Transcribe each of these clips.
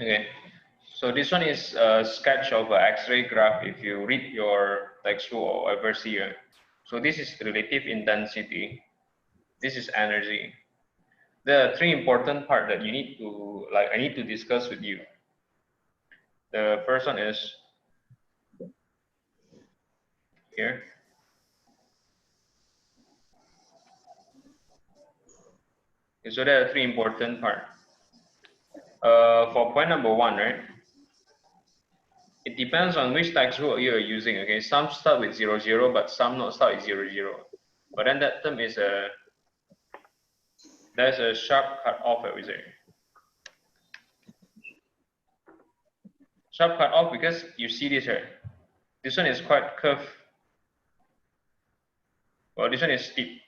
Okay, so this one is a sketch of an X-ray graph. If you read your textbook or ever see it. So this is relative intensity. This is energy. There are three important parts that you need to I need to discuss with you. The first one is here. Okay, so there are three important parts. For point number one, right? It depends on which textbook you are using. Okay, some start with 0, 0, but some not start with 0, 0. But then that term is there's a sharp cut off, I would say. Sharp cut off because you see this right. This one is quite curved. Well, this one is steep.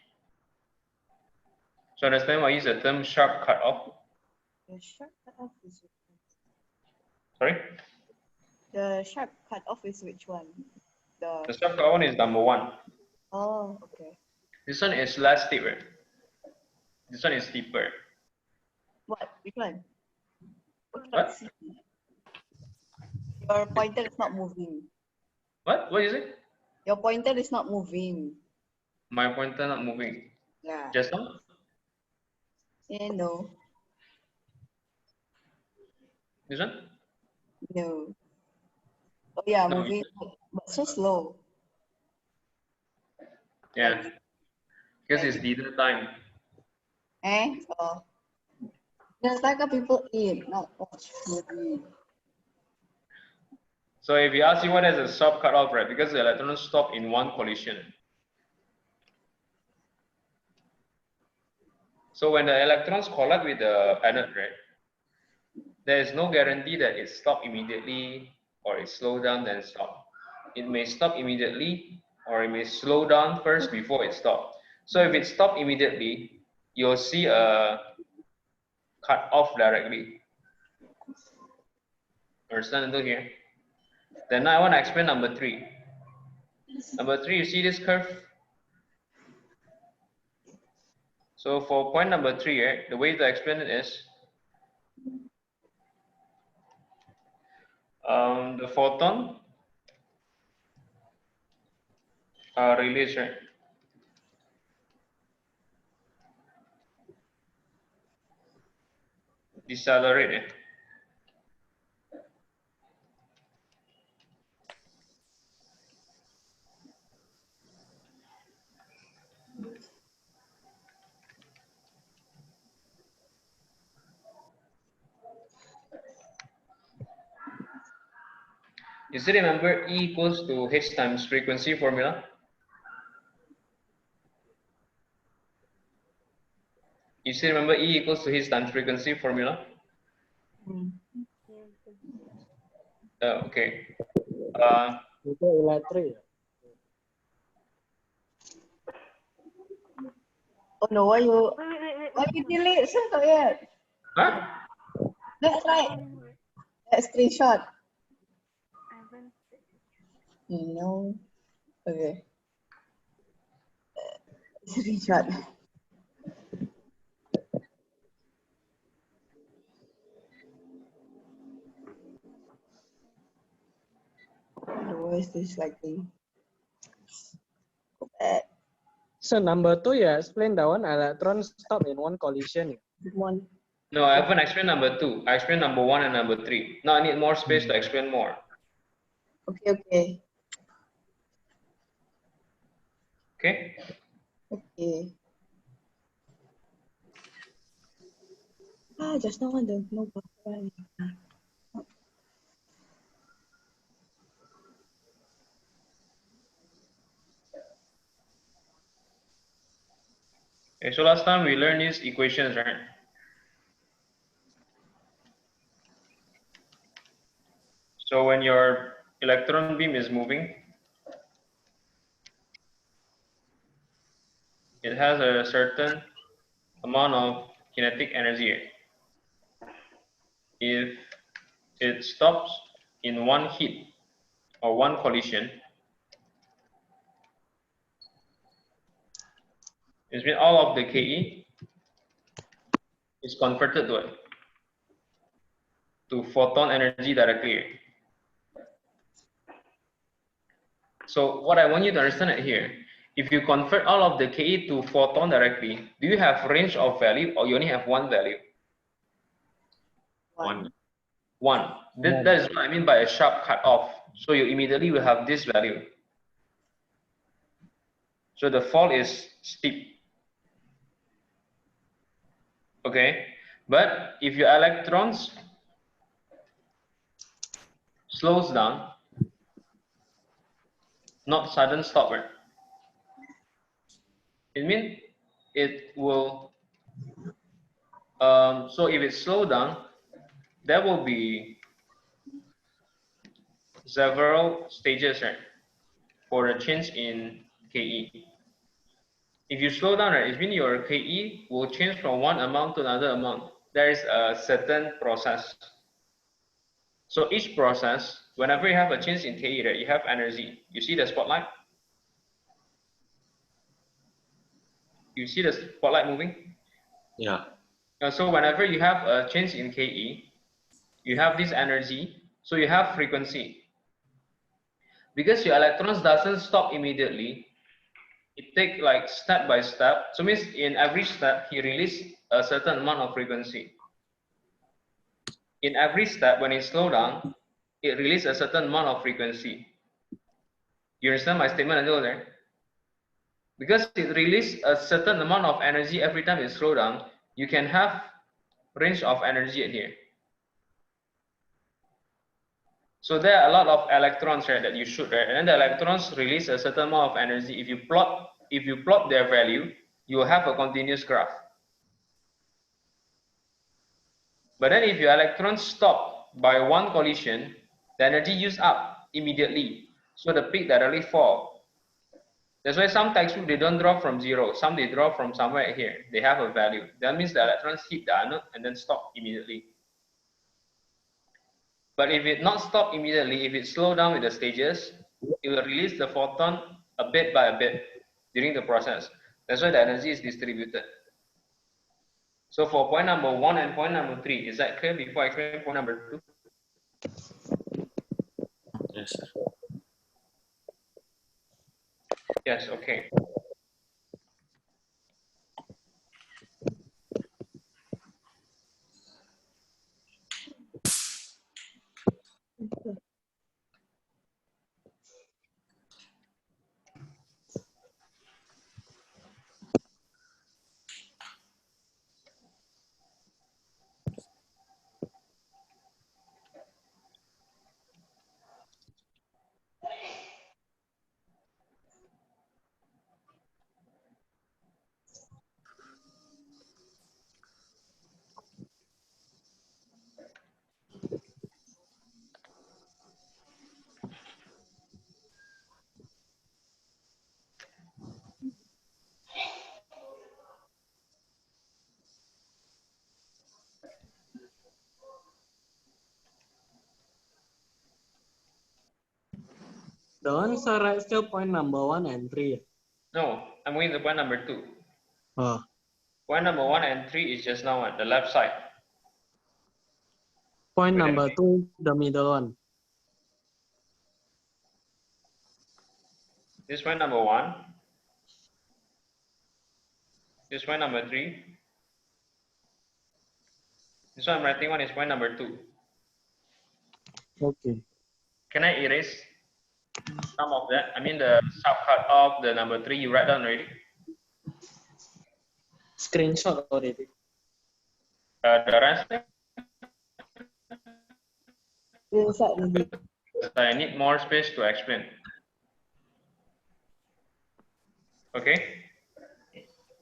So understand why I use the term sharp cut off? The sharp cut off is which one? Sorry? The sharp cut off is which one? The sharp cut one is number one. Oh, okay. This one is less steep, right? This one is steeper. What? Which one? What? Your pointer is not moving. What? What is it? Your pointer is not moving. My pointer not moving. Yeah. Just now? No. This one? No. Oh yeah, No. moving, but so slow. Yeah. Because it's dinner time. Oh. Just like a people eat, not watch movie. So if you ask you what is a sharp cut off, right? Because the electrons stop in one collision. So when the electrons collide with the anode, right? There is no guarantee that it stop immediately or it slow down then stop. It may stop immediately or it may slow down first before it stops. So if it stops immediately, you'll see a cut off directly. Understand until here? Then now I want to explain number three. Number three, you see this curve? So for point number three, right, the way to explain it is the photon are released, right? Decelerate. You still remember E equals to H times frequency formula? You still remember E equals to H times frequency formula? Okay. Oh no, why you delete so yet? Huh? That's right. That screenshot. No. Okay. Screenshot. Why is this like thing? So number 2, you explain that one electrons stop in one collision. One. No, I haven't explained number 2. I explained number 1 and number 3. Now I need more space to explain more. Okay. Okay? Okay. Just now ada no buffer. Okay, so last time we learned these equations, right? So when your electron beam is moving, it has a certain amount of kinetic energy. If it stops in one hit or one collision, it means all of the Ke is converted to it. to photon energy directly. So what I want you to understand here, if you convert all of the Ke to photon directly, do you have range of value or you only have one value? One. One. That is what I mean by a sharp cutoff. So you immediately will have this value. So the fall is steep. Okay. But if your electrons slows down, not sudden stop, right? It means it will, so if it slow down, there will be several stages, right, for the change in Ke. If you slow down, right, it means your Ke will change from one amount to another amount. There is a certain process. So each process, whenever you have a change in Ke, right, you have energy. You see the spotlight? You see the spotlight moving? Yeah. So whenever you have a change in Ke, you have this energy, so you have frequency. Because your electrons doesn't stop immediately, it take like step by step. So means in every step, he release a certain amount of frequency. In every step, when it slow down, it release a certain amount of frequency. You understand my statement until there? Because it release a certain amount of energy every time it slow down, you can have range of energy in here. So there are a lot of electrons, right, that you shoot, right? And then the electrons release a certain amount of energy. If you plot their value, you will have a continuous graph. But then if your electrons stop by one collision, the energy used up immediately. So the peak directly fall. That's why some textbook they don't draw from zero. Some they draw from somewhere here. They have a value. That means the electrons hit the anode and then stop immediately. But if it not stop immediately, if it slow down with the stages, it will release the photon a bit by a bit during the process. That's why the energy is distributed. So for point number 1 and point number 3, is that clear before I explain point number 2? Yes, sir. Yes, okay. The answer right still point number 1 and 3. No, I'm going to point number 2. Oh. Point number 1 and 3 is just now on the left side. Point number 2, the middle one. This point number 1. This point number 3. This one I'm writing one is point number 2. Okay. Can I erase some of that? I mean the subcut of the number 3 you write down already? Screenshot already. The rest, Inside maybe. I need more space to explain. Okay?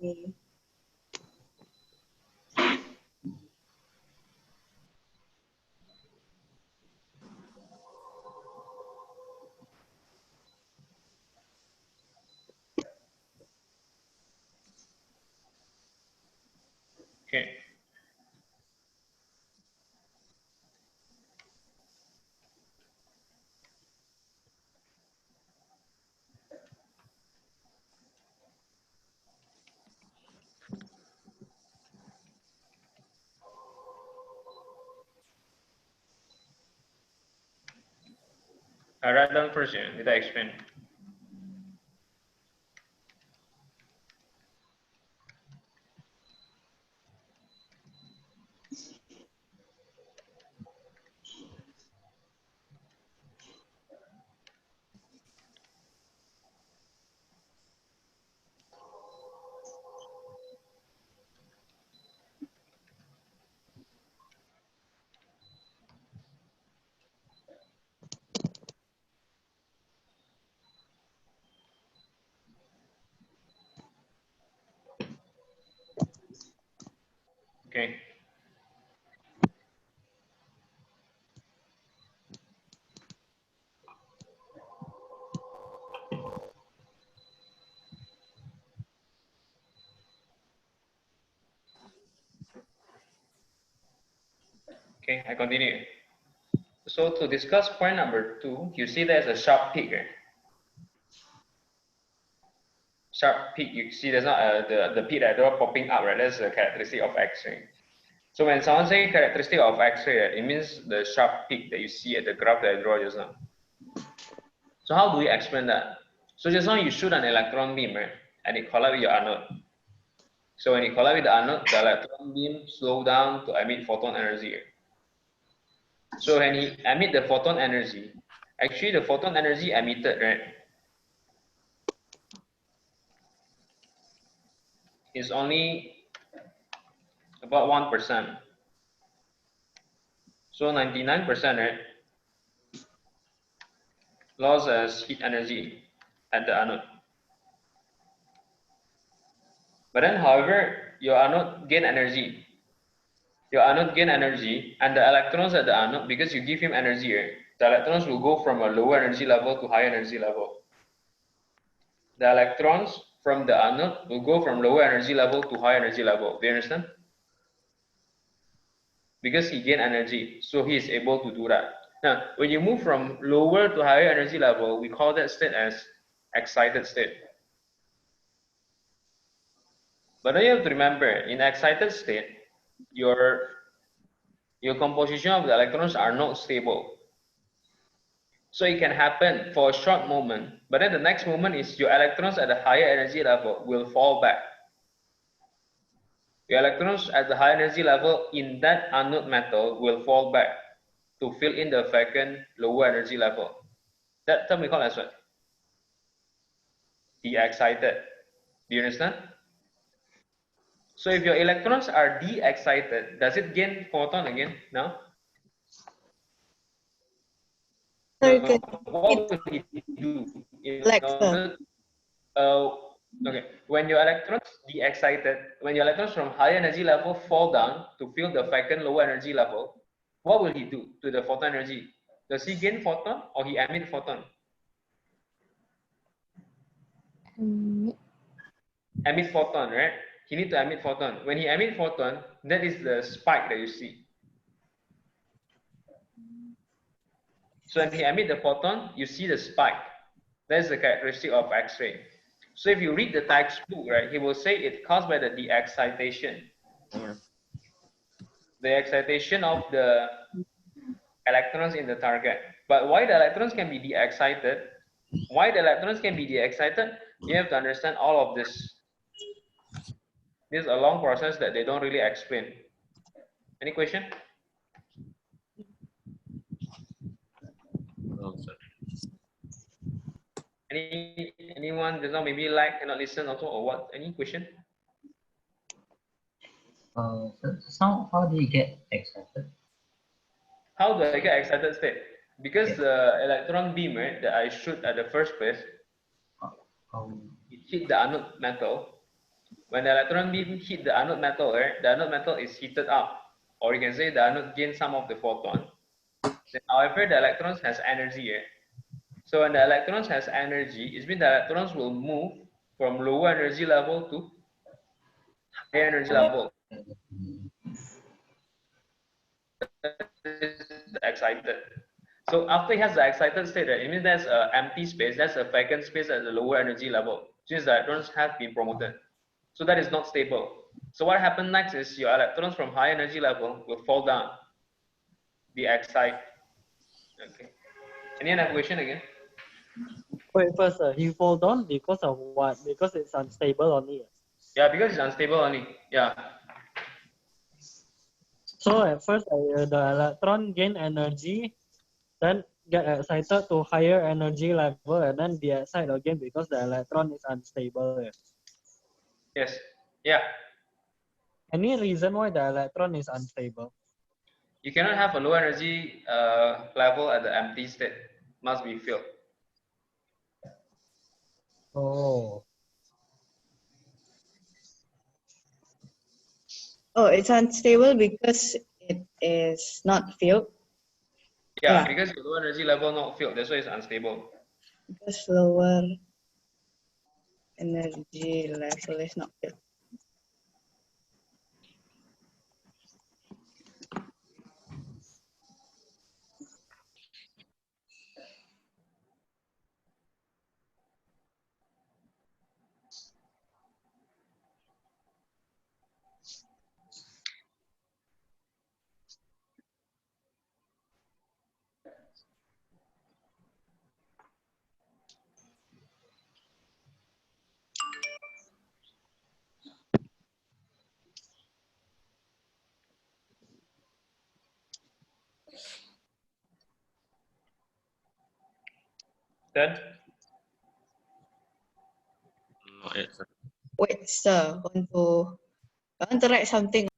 Okay. Okay. I write down first, yeah, did I explain? Okay. Okay, I continue. So to discuss point number 2, you see there's a sharp peak, right? Sharp peak, you see there's not the peak that are popping up, right? That's the characteristic of X-ray. So when someone say characteristic of X-ray, right, it means the sharp peak that you see at the graph that I draw just now. So how do we explain that? So just now you shoot an electron beam, right? And it collide with your anode. So when it collide with the anode, the electron beam slow down to emit photon energy. So when he emit the photon energy, actually the photon energy emitted, right, is only about 1%. So 99%, right, lost as heat energy at the anode. But then, however, your anode gain energy. Your anode gain energy, and the electrons at the anode, because you give him energy, right, the electrons will go from a lower energy level to higher energy level. The electrons from the anode will go from lower energy level to higher energy level. Do you understand? Because he gained energy, so he is able to do that. Now, when you move from lower to higher energy level, we call that state as excited state. But then you have to remember, in excited state, your composition of the electrons are not stable. So it can happen for a short moment, but then the next moment is your electrons at the higher energy level will fall back. Your electrons at the high energy level in that anode metal will fall back to fill in the vacant lower energy level. That term we call as what? De-excited. Do you understand? So if your electrons are de-excited, does it gain photon again? No? So you can What will it do? like Okay, when your electrons de-excited, when your electrons from higher energy level fall down to fill the vacant lower energy level, what will he do to the photon energy? Does he gain photon or he emit photon? Emit photon, right? He need to emit photon. When he emit photon, that is the spike that you see. So when he emit the photon, you see the spike. That's the characteristic of X-ray. So if you read the textbook, right, he will say it's caused by the de-excitation. The excitation of the electrons in the target. But why the electrons can be de-excited? Why the electrons can be de-excited? You have to understand all of this. This is a long process that they don't really explain. Any question? No, sir. Anyone does not maybe like cannot listen also or what? Any question? So how do you get excited? How do I get excited state? Because the electron beam, right, that I shoot at the first place, it hit the anode metal. When the electron beam hit the anode metal, right, the anode metal is heated up, or you can say the anode gains some of the photon. Then, however, the electrons has energy, right? So when the electrons has energy, it means the electrons will move from lower energy level to higher energy level. Excited. So after he has the excited state, right, it means there's an empty space, there's a vacant space at the lower energy level, since the electrons have been promoted. So that is not stable. So what happens next is your electrons from high energy level will fall down, be excite. Okay. Any other question again? Wait, first, he fall down because of what? Because it's unstable only. Yeah, because it's unstable only. Yeah. So at first, the electron gain energy, then get excited to higher energy level, and then be excited again because the electron is unstable. Yes. Yeah. Any reason why the electron is unstable? You cannot have a low energy level at the empty state. Must be filled. Oh. Oh, it's unstable because it is not filled. Yeah, Yeah. because your low energy level not filled. That's why it's unstable. Because lower energy level is not filled. Then Not yet, sir. Wait, sir, I want to write something.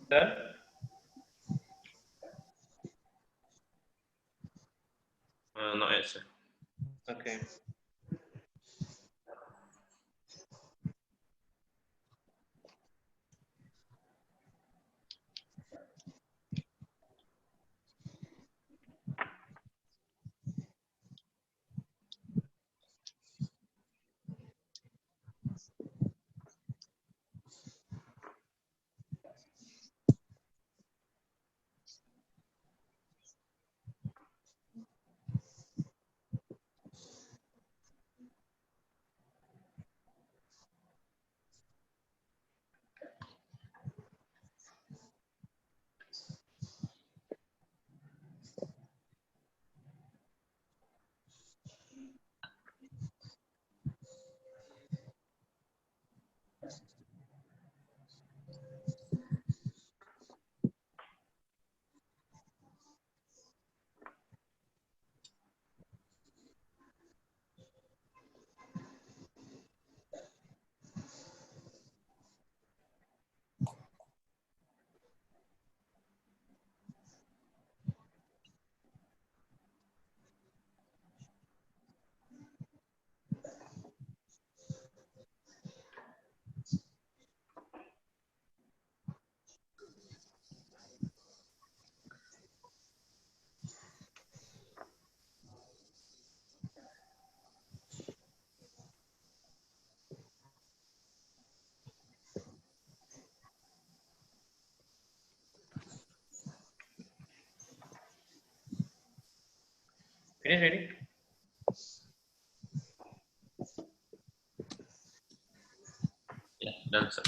done. Not yet, sir. Okay. Finish already? Yeah, done, sir.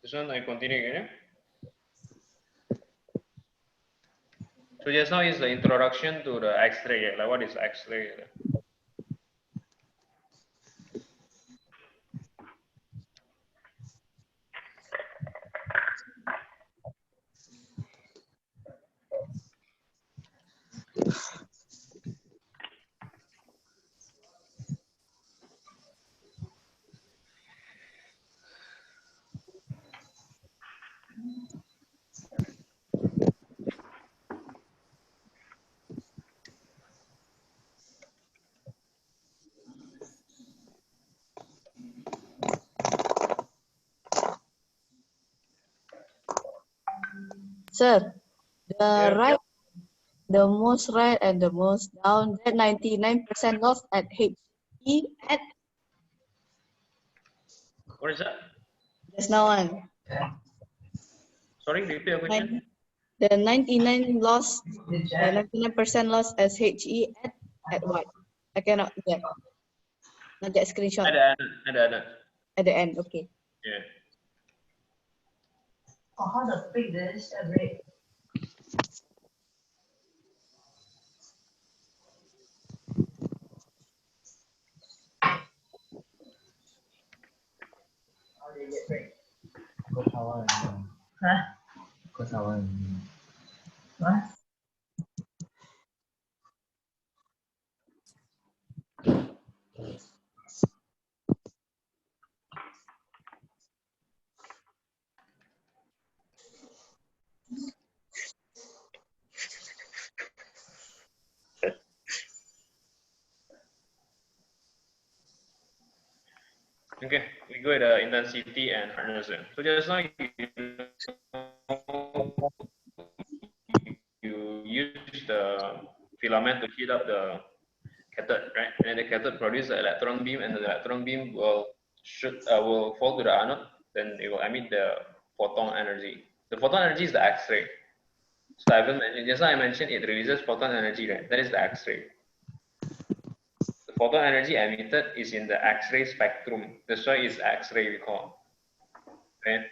This one I continue again. Yeah? So just now is the introduction to the X-ray. Like what is X-ray? Sir, the Yeah. right, the most right and the most down, that 99% loss at HE at What is that? just now one. Sorry, repeat your question. The 99 loss, 99% loss as HE at what? I cannot get. Not get screenshot At at the end. Okay. Yeah. Oh, how to pick this every huh? What? Okay, we go at intensity and hardness. So just now you use the filament to heat up the cathode, right? And the cathode produces the electron beam, and the electron beam will fall to the anode. Then it will emit the photon energy. The photon energy is the X-ray. So I will mention, just now I mentioned it releases photon energy, right? That is the X-ray. The photon energy emitted is in the X-ray spectrum. That's why it's X-ray we call, right?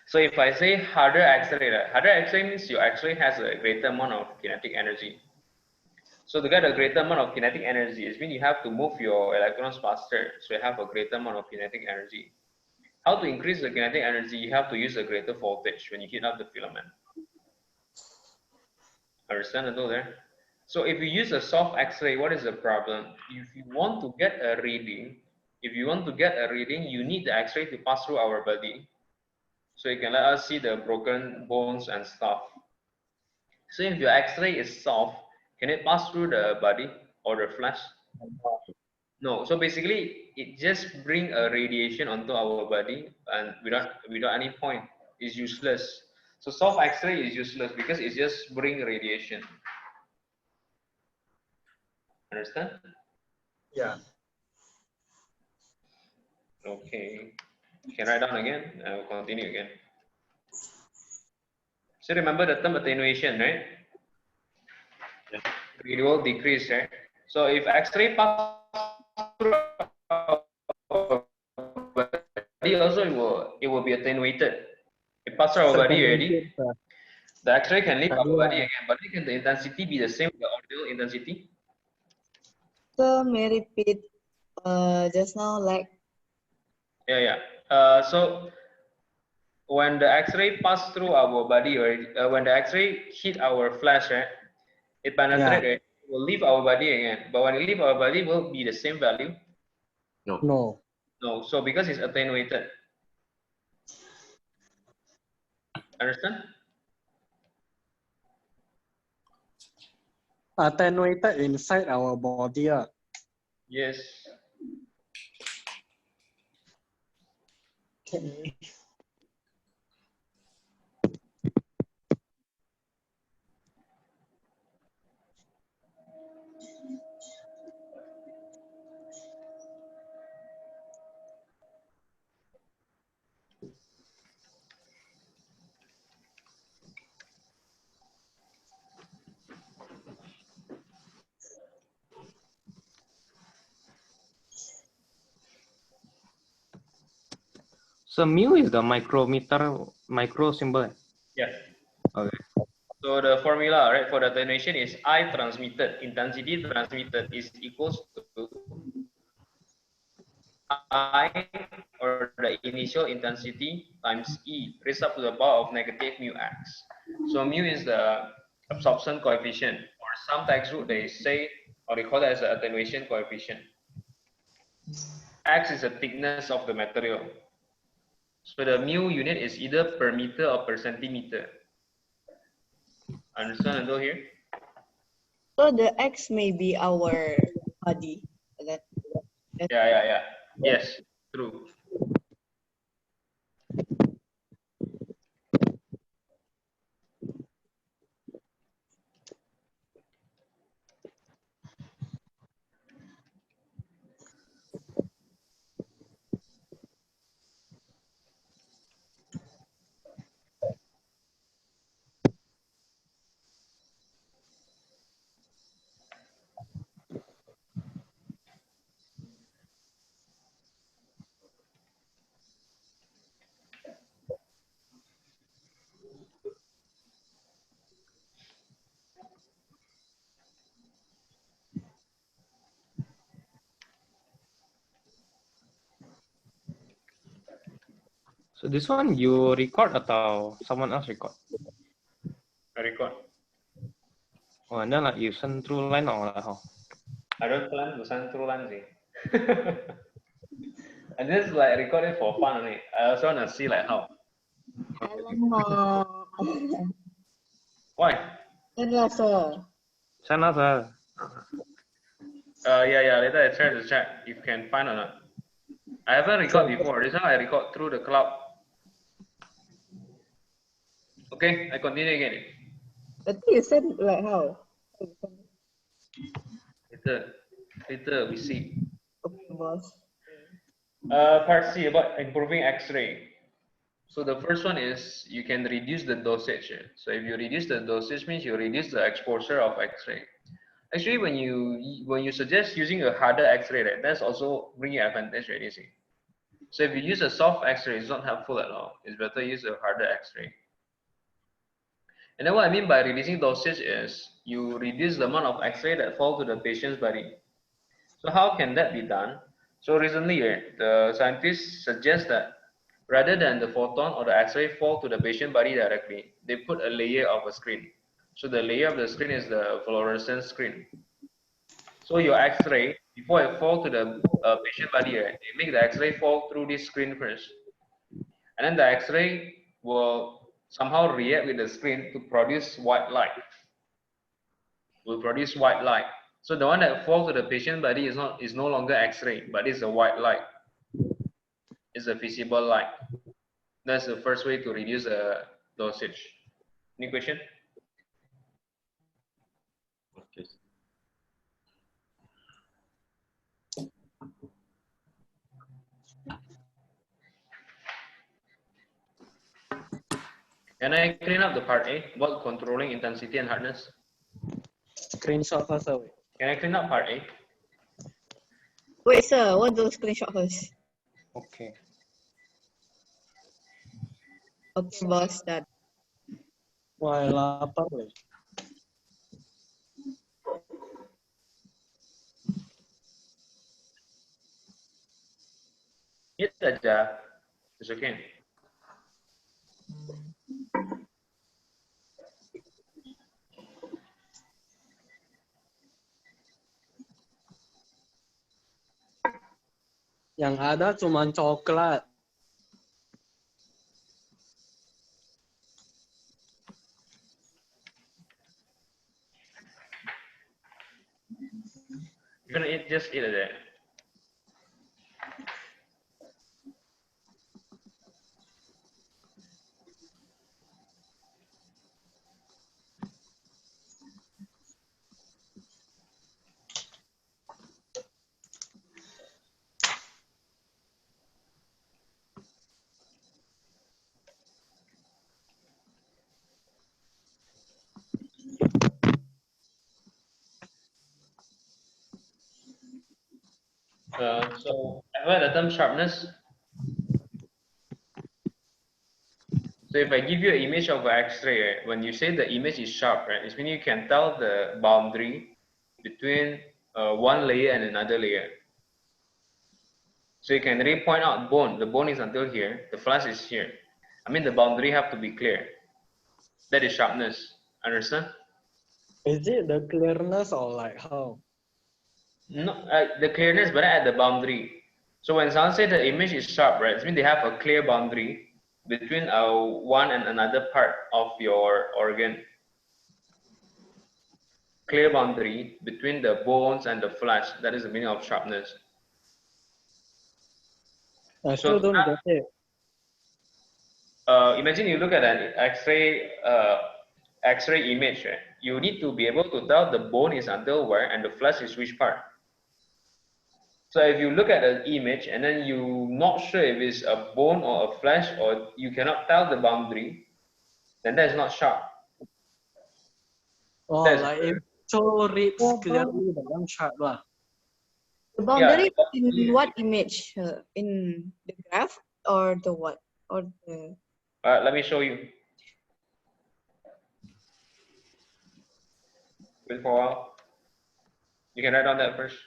So if I say harder X-ray, harder X-ray means your X-ray has a greater amount of kinetic energy. So to get a greater amount of kinetic energy, it means you have to move your electrons faster. So you have a greater amount of kinetic energy. How to increase the kinetic energy? You have to use a greater voltage when you heat up the filament. Understand until there? So if you use a soft X-ray, what is the problem? If you want to get a reading, you need the X-ray to pass through our body. So you can let us see the broken bones and stuff. So if your X-ray is soft, can it pass through the body or the flesh? No. So basically, it just bring a radiation onto our body, and without any point, it's useless. So soft X-ray is useless because it just bring radiation. Understand? Yeah. Okay. You can write down again. I will continue again. So remember the term attenuation, right? Yeah. It will decrease, right? So if X-ray pass through our body, also it will be attenuated. It passed through our body already. The X-ray can leave our body again, but can the intensity be the same with the original intensity? So may I repeat just now like Yeah. So when the X-ray pass through our body, when the X-ray hit our flesh, right, it penetrates, right, it will leave our body again. But when it leave our body, will be the same value? No. No. So because it's attenuated. Understand? Attenuated inside our body. Yes. Okay. So mu is the micrometer, micro symbol. Yeah. Okay. So the formula, right, for the attenuation is I transmitted, intensity transmitted is equals to I, or the initial intensity, times E raised up to the power of negative mu x. So mu is the absorption coefficient, or some textbook they say, or they call it as the attenuation coefficient. X is the thickness of the material. So the mu unit is either per meter or per centimeter. Understand until here? So the X may be our body. That, Yeah. Yes, true. So this one you record atau someone else record? I record. Oh, and then like you send through line or like how? I don't plan to send through line. And this is like recorded for fun only. I also want to see like how. Alamak. Why? Kan rasa. Send us Yeah. Later I try to check if you can find or not. I haven't recorded before. This one I record through the cloud. Okay, I continue again. I think you said like how? Later we see. Okay, boss. Part C about improving X-ray. So the first one is you can reduce the dosage. So if you reduce the dosage, means you reduce the exposure of X-ray. Actually, when you suggest using a harder X-ray, right, that's also bring you advantage, right? You see. So if you use a soft X-ray, it's not helpful at all. It's better use a harder X-ray. And then what I mean by reducing dosage is you reduce the amount of X-ray that fall to the patient's body. So how can that be done? So recently, the scientists suggest that rather than the photon or the X-ray fall to the patient body directly, they put a layer of a screen. So the layer of the screen is the fluorescent screen. So your X-ray, before it fall to the patient body, right, they make the X-ray fall through this screen first. And then the X-ray will somehow react with the screen to produce white light. Will produce white light. So the one that falls to the patient body is no longer X-ray, but it's a white light. It's a visible light. That's the first way to reduce the dosage. Any question? Okay. Can I clean up the part A about controlling intensity and hardness? Screenshot first. Wait. Can I clean up part A? Wait, sir. What do screenshot first? Okay. Okay, boss. Done. Wah, lapar weh. Hit aja. It's okay. Yang ada cuma coklat. You're gonna eat, just eat it. So, have you heard the term sharpness? So if I give you an image of an X-ray, right, when you say the image is sharp, right, it means you can tell the boundary between one layer and another layer. So you can really point out bone. The bone is until here. The flash is here. I mean, the boundary have to be clear. That is sharpness. Understand? Is it the clearness or like how? No, the clearness, but at the boundary. So when someone say the image is sharp, right, it means they have a clear boundary between one and another part of your organ. Clear boundary between the bones and the flesh. That is the meaning of sharpness. I still don't get it. Imagine you look at an X-ray X-ray image, right? You need to be able to tell the bone is until where and the flesh is which part. So if you look at an image and then you're not sure if it's a bone or a flesh or you cannot tell the boundary, then that is not sharp. Oh, That's like if show reads clearly dalam chart lah. The boundary in what image? In the graph or the what? Or the Let me show you. Wait for a while. You can write down that first.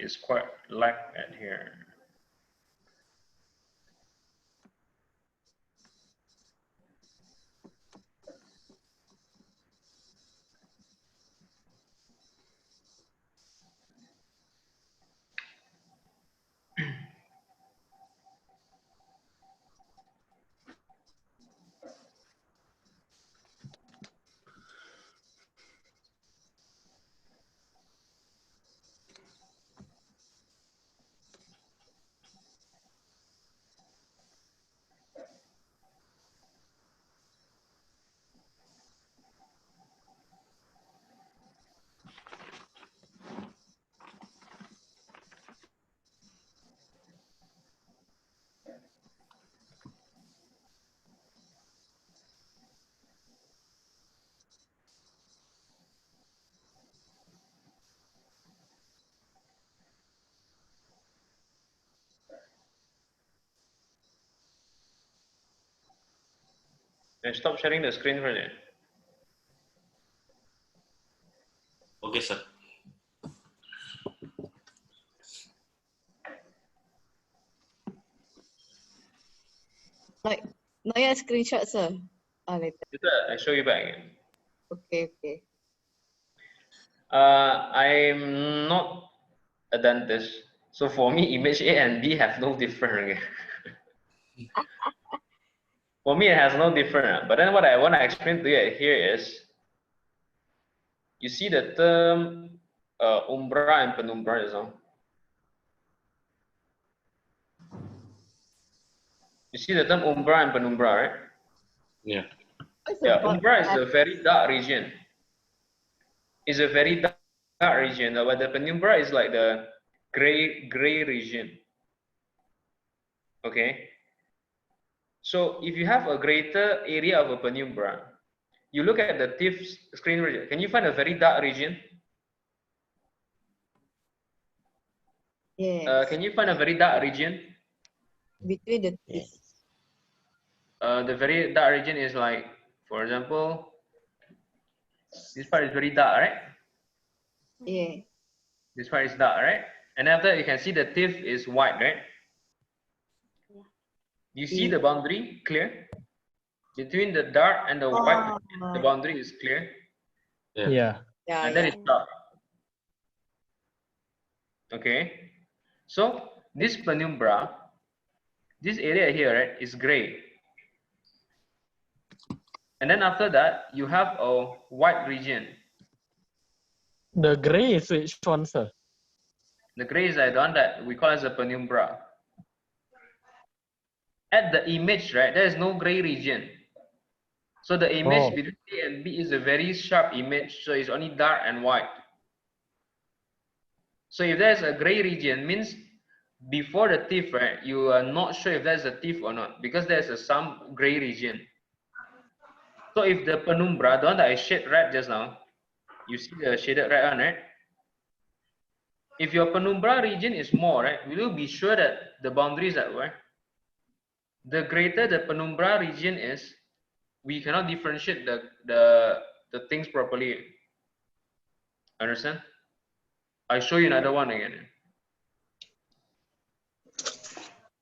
It's quite lag at here. And stop sharing the screen for it. Okay, sir. like Naya screenshot sir. Later. Later, I show you back again. Okay. I'm not a dentist, so for me, image A and B have no difference. For me, it has no difference. But then what I want to explain to you here is, you see the term umbra and penumbra is on. You see the term umbra and penumbra, right? Yeah. Yeah, umbra is a very dark region. It's a very dark region, but the penumbra is like the gray region. Okay. So if you have a greater area of a penumbra, you look at the TIFF screen region. Can you find a very dark region? Yes. Can you find a very dark region? Between the teeth. The very dark region is like, for example, this part is very dark, right? Yeah. This part is dark, right? And after you can see the teeth is white, right? You see Yeah. the boundary clear? Between the dark and the white, the boundary is clear. Yeah. Yeah. Yeah, And that yeah. is dark. Okay. So this penumbra, this area here, right, is gray. And then after that, you have a white region. The gray is which one, sir? The gray is the one that we call as a penumbra. At the image, right, there is no gray region. So the image Oh. between A and B is a very sharp image, so it's only dark and white. So if there's a gray region, means before the teeth, right, you are not sure if there's a teeth or not, because there's some gray region. So if the penumbra, the one that I shaded red just now, you see the shaded red one, right? If your penumbra region is more, right, will you be sure that the boundaries are where? The greater the penumbra region is, we cannot differentiate the things properly. Understand? I show you another one again.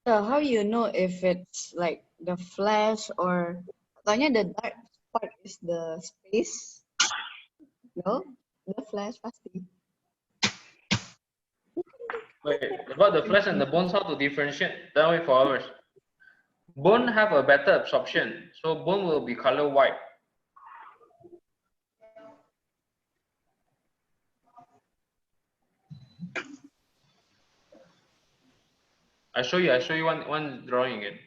So how you know if it's like the flash or katanya the dark part is the space? No, the flash pasti. Wait, about the flesh and the bones, how to differentiate? That way for ours. Bone have a better absorption, so bone will be color white. I show you one drawing again.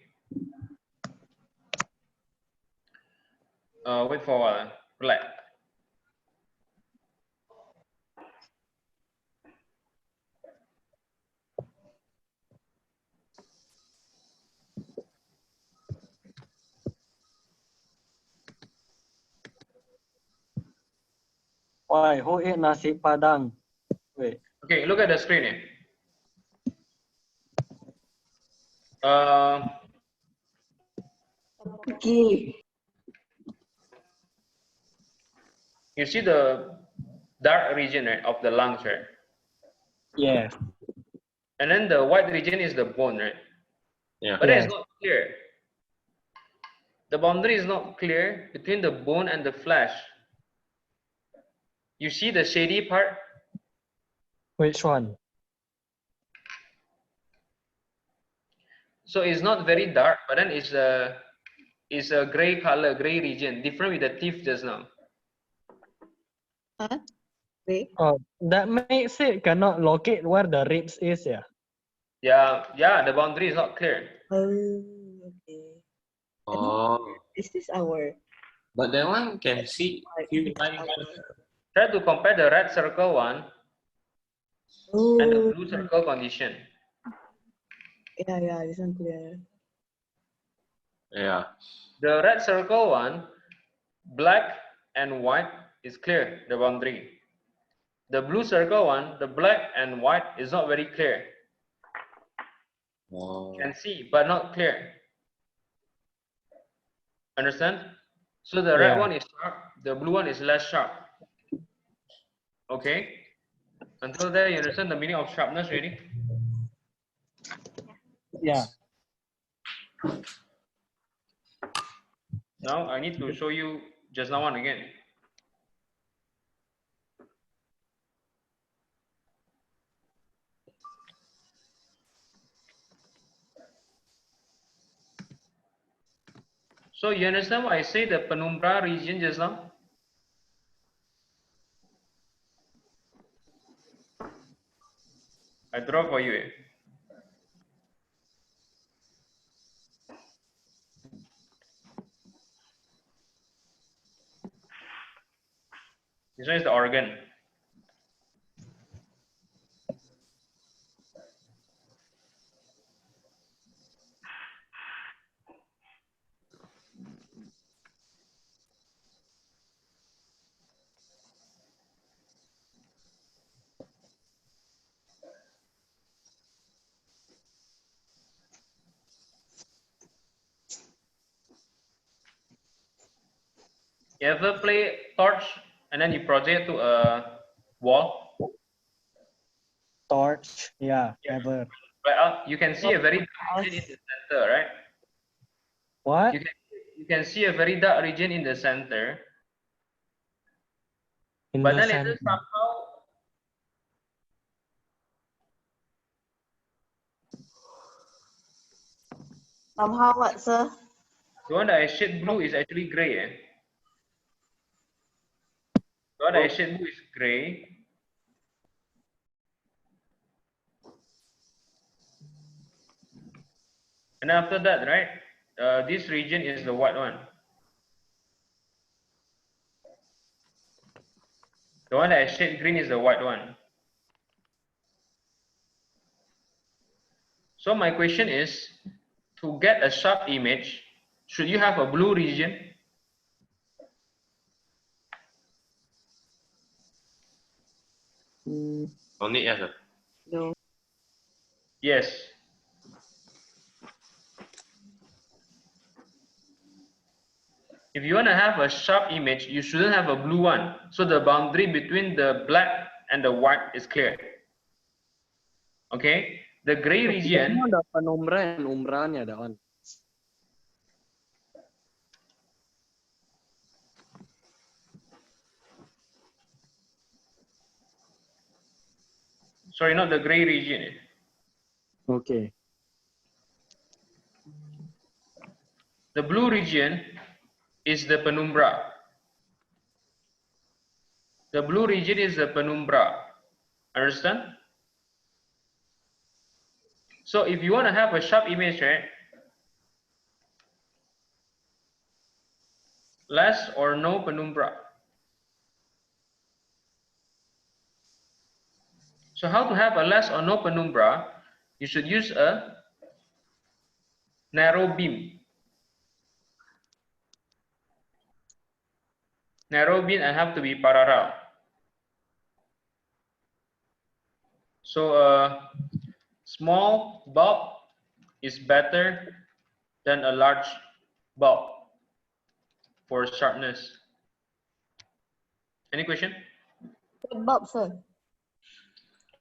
Wait for a while. Black. Why? Who ate nasi padang? Wait. Okay, look at the screen here. Okay. You see the dark region, right, of the lungs, right? Yeah. And then the white region is the bone, right? Yeah. But Yes. it's not clear. The boundary is not clear between the bone and the flesh. You see the shady part? Which one? So it's not very dark, but then it's a gray color, gray region, different with the teeth just now. Huh? Wait. Oh, that makes it cannot locate where the ribs is, yeah. Yeah, the boundary is not clear. Oh, okay. Oh. Is this our But that one can see few lines. Try to compare the red circle one and the Oh, blue circle condition. yeah, this one clear. Yeah. The red circle one, black and white is clear, the boundary. The blue circle one, the black and white is not very clear. Oh. Can see, but not clear. Understand? So the red Yeah. one is sharp, the blue one is less sharp. Okay? Until there, you understand the meaning of sharpness already? Yeah. Now I need to show you just now one again. So you understand what I say, the penumbra region just now? I draw for you. This one is the organ. You ever play torch and then you project to a wall? Torch. Yeah, Yeah. never. Right, you can see a very dark region in the center, right? What? You can see a very dark region in the center, In but the then later center. Somehow what, sir? the one that I shade blue is actually gray. Eh? The one that I shade blue is gray. And after that, right, this region is the white one. The one that I shade green is the white one. So my question is, to get a sharp image, should you have a blue region? No need, yes, sir. No. Yes. If you want to have a sharp image, you shouldn't have a blue one. So the boundary between the black and the white is clear. Okay? The gray region, Ada penumbra and umbranya, that one. sorry, not the gray region. Okay. The blue region is the penumbra. The blue region is the penumbra. Understand? So if you want to have a sharp image, right? Less or no penumbra. So how to have a less or no penumbra? You should use a narrow beam. Narrow beam and have to be parallel. So a small bulb is better than a large bulb for sharpness. Any question? What bulb, sir?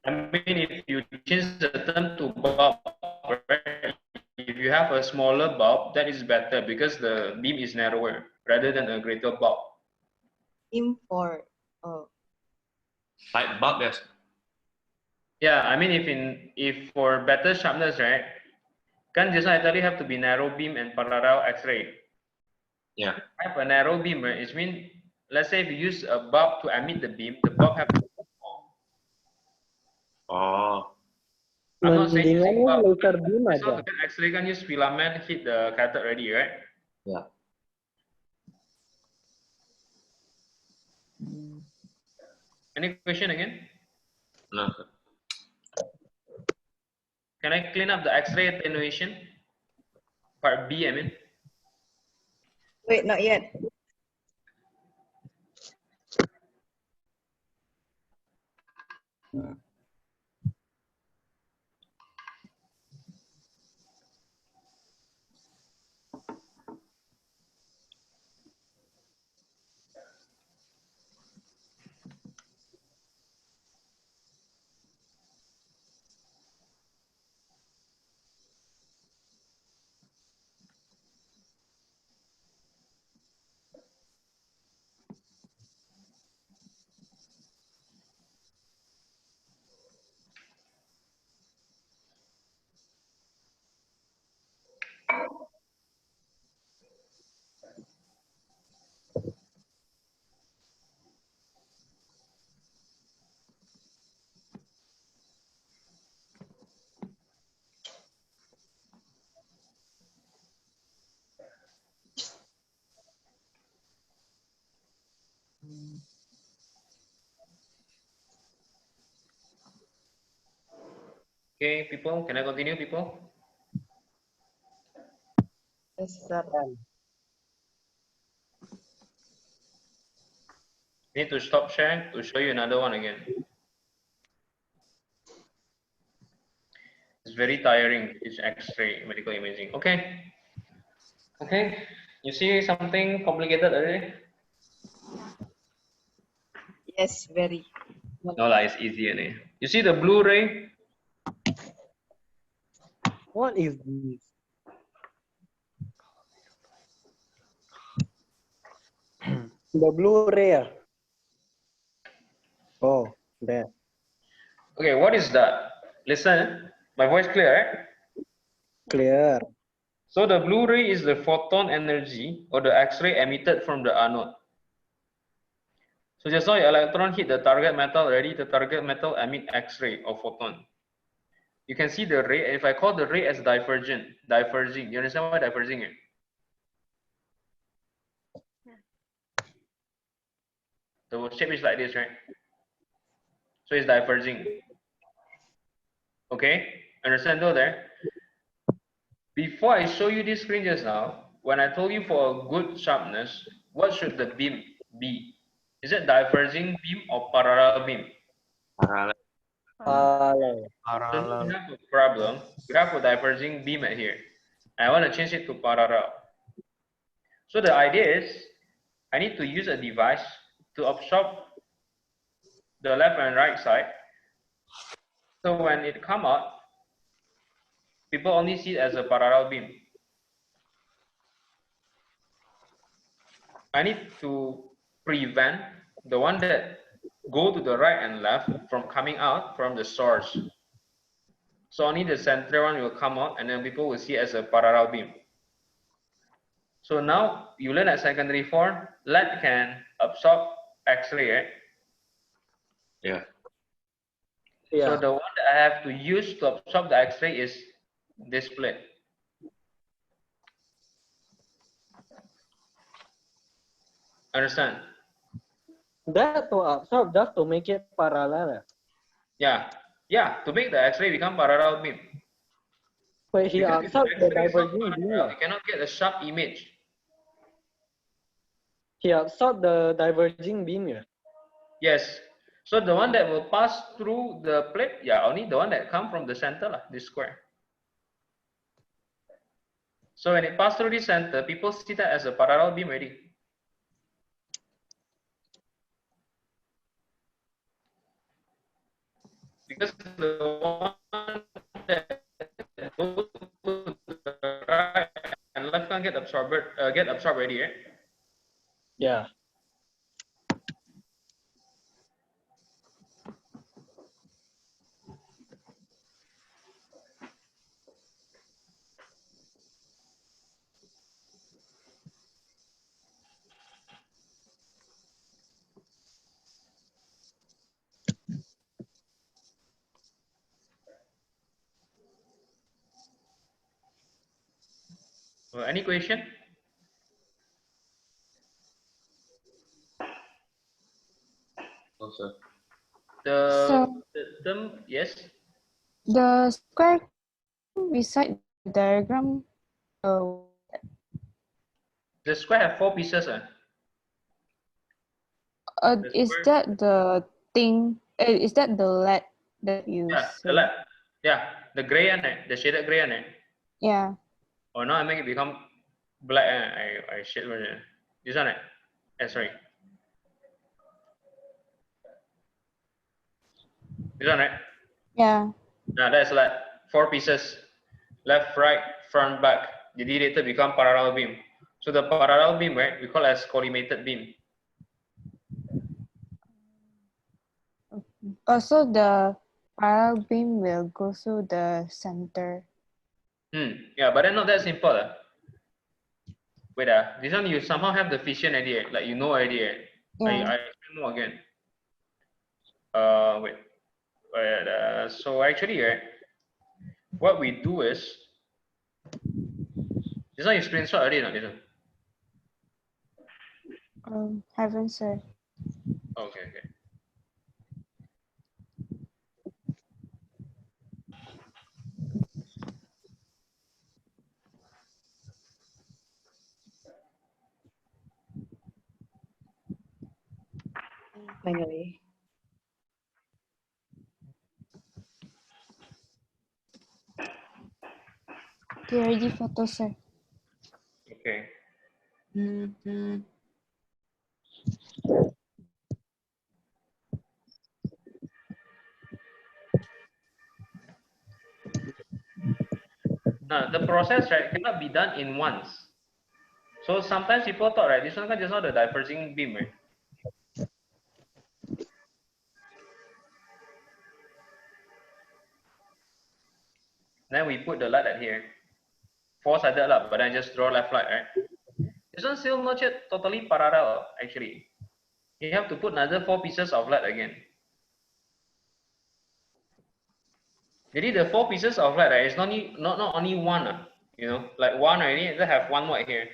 I mean, if you change the term to bulb, right? If you have a smaller bulb, that is better because the beam is narrower rather than a greater bulb. Beam for Light bulb, yes. Yeah, I mean, if for better sharpness, right? Can just I tell you have to be narrow beam and parallel X-ray. Yeah. Have a narrow beam, right? It means, let's say if you use a bulb to emit the beam, the bulb have to be small. Oh. I'm not saying using bulb. laser beam So aja. X-ray can use filament hit the cathode already, right? Yeah. Any question again? No, sir. Can I clean up the X-ray attenuation? Part B, I mean. wait, not yet. Okay, people, can I continue, people? Yes, sir. Need to stop sharing to show you another one again. It's very tiring. It's X-ray medical imaging. Okay. Okay. You see something complicated already? Yes, very. No lah, it's easier. Eh. You see the blue ray? What is this? The Blu-ray. Ah? Oh, there. Okay, what is that? Listen, my voice clear, right? Clear. So the blue ray is the photon energy or the X-ray emitted from the anode. So just now your electron hit the target metal already, the target metal emit X-ray or photon. You can see the ray, if I call the ray as diverging, you understand what diverging is? The shape is like this, right? So it's diverging. Okay, understand though there? Before I show you this screen just now, when I told you for a good sharpness, what should the beam be? Is it diverging beam or parallel beam? Parallel. So we have a problem. We have a diverging beam at here. I want to change it to parallel. So the idea is, I need to use a device to absorb the left and right side. So when it come out, people only see it as a parallel beam. I need to prevent the one that go to the right and left from coming out from the source. So only the center one will come out and then people will see it as a parallel beam. So now you learn at secondary 4, LED can absorb X-ray, right? Yeah. So the one that I have to use to absorb the X-ray is this plate. Understand? That to absorb just to make it parallel. Yeah, to make the X-ray become parallel beam. But he Because if absorbed the X-ray is not diverging beam. parallel, you cannot get a sharp image. He absorbed the diverging beam. Yeah. Yes. So the one that will pass through the plate, yeah, only the one that come from the center, this square. So when it pass through the center, people see that as a parallel beam already. Because the one that goes to the right and left can get absorbed already, right? Yeah. Any question? No, sir. The term, yes. The square beside the diagram, The square have 4 pieces. is that the thing? Is that the LED that you Yeah, say? the left. Yeah, the gray one, the shaded gray one. Yeah. Oh, now I make it become black. I shade version. This one, sorry. This one, right? Yeah. Now that's like 4 pieces, left, right, front, back. Jadi later become parallel beam. So the parallel beam, right, we call as collimated beam. Also, the parallel beam will go through the center. Yeah, but then not that simple. Wait, this one you somehow have the vision idea, like you know idea. Yeah. I explain more again. Wait. So actually, what we do is, this one you screenshot already, not this one? Haven't, sir. Okay. Finally. Okay, ready photo, sir. Okay. Now, the process, right, cannot be done in once. So sometimes people thought, right, this one can just not the diverging beam, right? Then we put the light at here. Four-sided lah, but then just draw left light, right? This one still not yet totally parallel, actually. You have to put another 4 pieces of light again. Jadi the 4 pieces of light, right, is not only one, you know, like one already, they have one more here.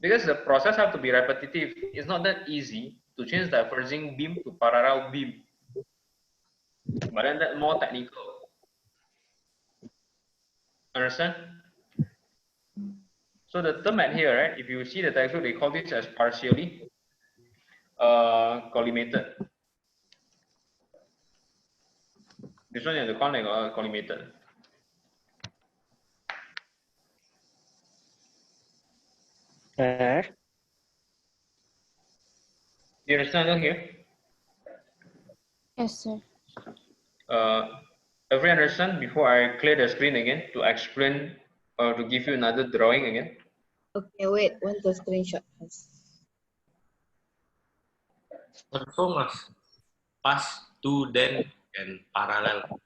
Because the process have to be repetitive, it's not that easy to change diverging beam to parallel beam. But then that's more technical. Understand? So the term at here, right, if you see the textbook, they call this as partially collimated. This one is the collimated. You understand here? Yes, sir. Every understand before I clear the screen again to explain or to give you another drawing again? Okay, wait, want to screenshot first. So must pass to then and parallel.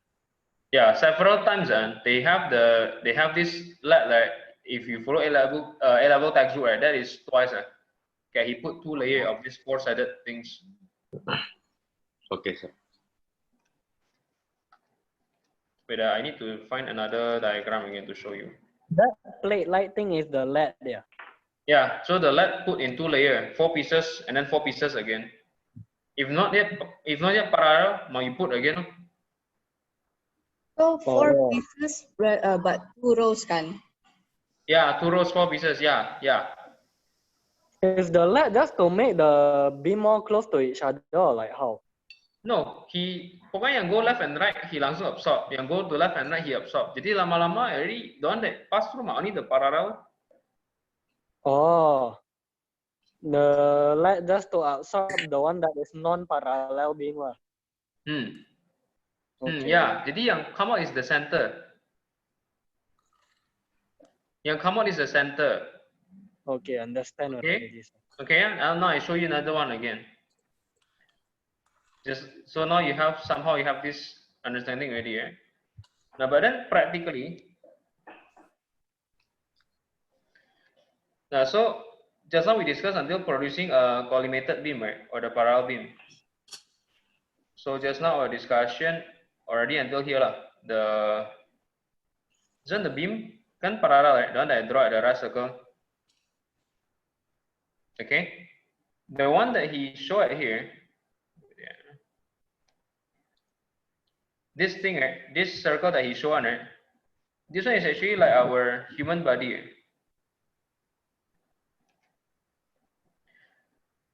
Yeah, several times, and they have this like if you follow A level textbook, right, that is twice. Okay, he put 2 layers of these 4-sided things. Okay, sir. Wait, I need to find another diagram again to show you. That plate light thing is the LED there. Yeah, so the LED put in 2 layers, 4 pieces, and then 4 pieces again. If not yet parallel, now you put again. So 4 Oh. pieces, but 2 rows kan? Yeah, 2 rows, 4 pieces. Yeah. Is the LED just to make the beam more close to each other, or like how? No, pokoknya yang go left and right, he langsung absorb. Yang go to left and right, he absorb. Jadi lama-lama, already the one that pass through, only the parallel. Oh, the LED just to absorb the one that is non-parallel beam lah. Okay. Yeah, jadi yang come out is the center. Yang come out is the center. Okay, understand what Okay. it is. Okay, now I show you another one again. Just so now you have this understanding already, right? Now, but then practically, so just now we discussed until producing a collimated beam, right, or the parallel beam. So just now our discussion already until here lah. The beam kan parallel, right? The one that I draw at the right circle. Okay, the one that he showed here. This thing, right? This circle that he showed, right? This one is actually like our human body. Right?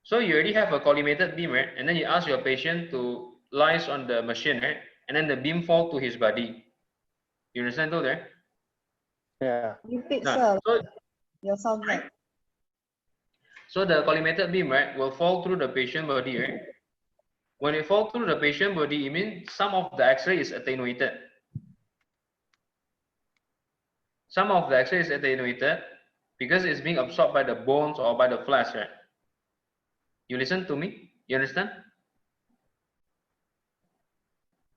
So you already have a collimated beam, right? And then you ask your patient to lies on the machine, right? And then the beam fall to his body. You understand though there? Yeah. Repeat, Nah, sir. Your sound like. So the collimated beam, right, will fall through the patient body, right? When it falls through the patient body, it means some of the X-ray is attenuated. Some of the X-ray is attenuated because it's being absorbed by the bones or by the flesh, right? You listen to me? You understand?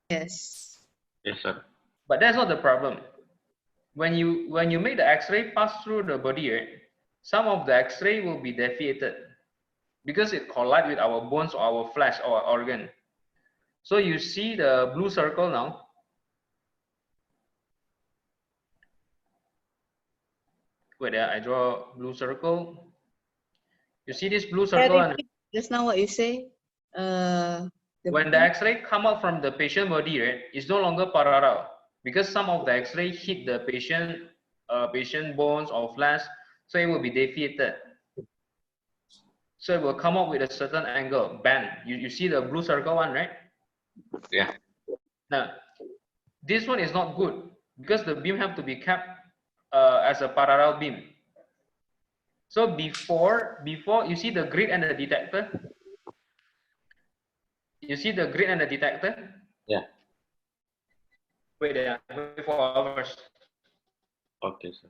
Yes. Yes, sir. But that's not the problem. When you make the X-ray pass through the body, right, some of the X-ray will be deviated because it collides with our bones or our flesh or organ. So you see the blue circle now. Wait, I draw blue circle. You see this blue circle? And Just now what you say? when the X-ray come out from the patient body, right, it's no longer parallel because some of the X-ray hit the patient bones or flesh, so it will be deviated. So it will come up with a certain angle, bend. You see the blue circle one, right? Yeah. Now, this one is not good because the beam have to be kept as a parallel beam. So before you see the grid and the detector. You see the grid and the detector? Yeah. Wait for hours. Okay, sir.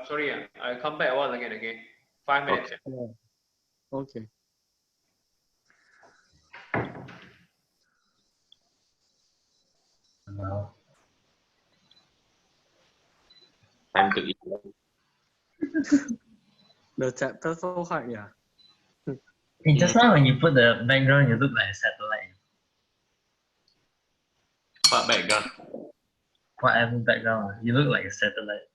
Sorry, I'll come back once again, okay? 5 minutes. Okay. Yeah. Okay. No. Time to eat. The chapter so hard, yeah. Hey, just now when you put the background, you look like a satellite. What background? Whatever background, you look like a satellite.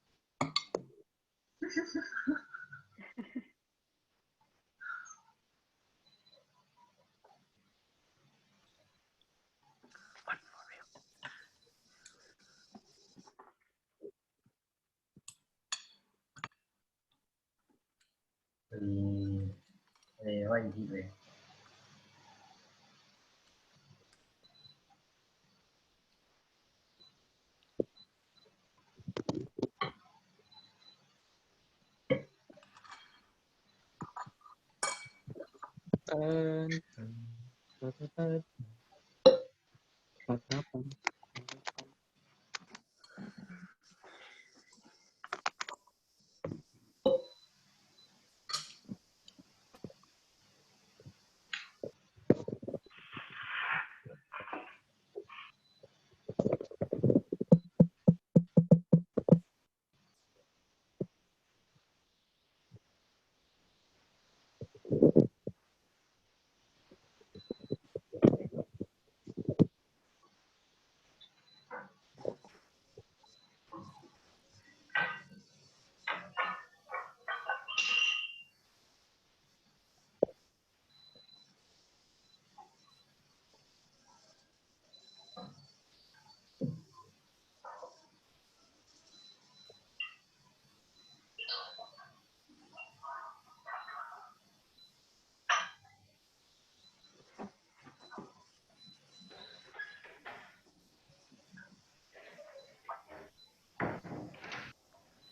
Hey, what you eat, man? Dun, dun, dun, dun, dun, dun, dun.